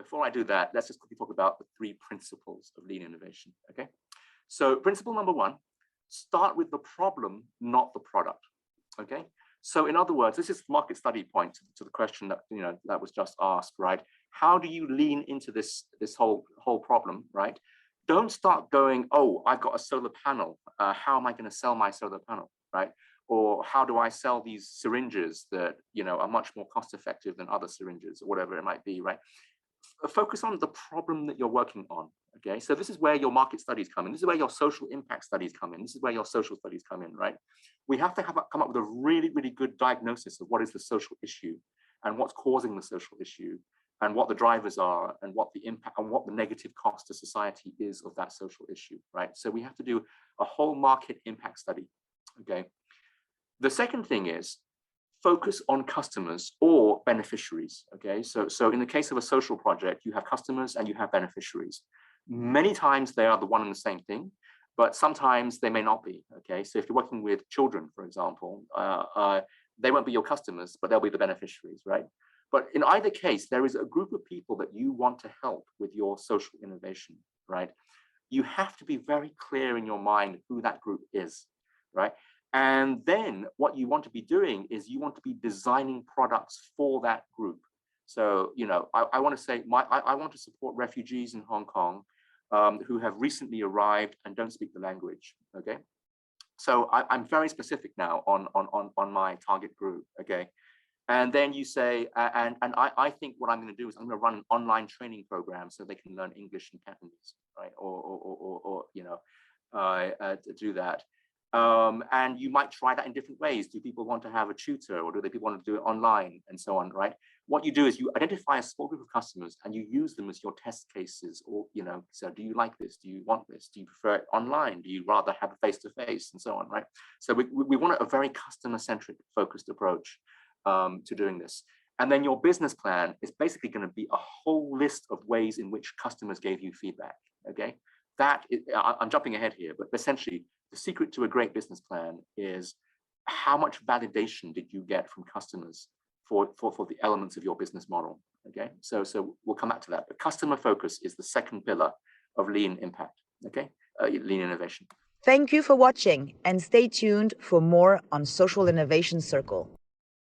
before I do that, let's just quickly talk about the 3 principles of lean innovation, okay? So principle number 1, start with the problem, not the product, okay? So in other words, this is market study point to the question that, that was just asked, right? How do you lean into this whole problem, right? Don't start going, oh, I've got a solar panel. How am I going to sell my solar panel, right? Or how do I sell these syringes that, are much more cost effective than other syringes, or whatever it might be, right? Focus on the problem that you're working on, okay? So this is where your market studies come in. This is where your social impact studies come in. This is where your social studies come in, right? We have to come up with a really, really good diagnosis of what is the social issue and what's causing the social issue and what the drivers are and what the impact and what the negative cost to society is of that social issue, right? So we have to do a whole market impact study, okay? The second thing is focus on customers or beneficiaries, okay? So in the case of a social project, you have customers and you have beneficiaries. Many times they are the one and the same thing, but sometimes they may not be, okay? So if you're working with children, for example, they won't be your customers, but they'll be the beneficiaries, right? But in either case, there is a group of people that you want to help with your social innovation, right? You have to be very clear in your mind who that group is, right? And then what you want to be doing is you want to be designing products for that group. So, I want to say, I want to support refugees in Hong Kong who have recently arrived and don't speak the language, okay? So I'm very specific now on my target group, okay? And then you say, and I think what I'm going to do is I'm going to run an online training program so they can learn English and Cantonese, right? Or to do that. And you might try that in different ways. Do people want to have a tutor, or do they people want to do it online, and so on, right? What you do is you identify a small group of customers and you use them as your test cases, or, so do you like this? Do you want this? Do you prefer it online? Do you rather have a face-to-face, and so on, right? So we want a very customer-centric focused approach to doing this. And then your business plan is basically going to be a whole list of ways in which customers gave you feedback, okay? I'm jumping ahead here, but essentially the secret to a great business plan is how much validation did you get from customers for the elements of your business model, okay? So we'll come back to that. But customer focus is the second pillar of lean impact, okay? Lean innovation. Thank you for watching, and stay tuned for more on Social Innovation Circle.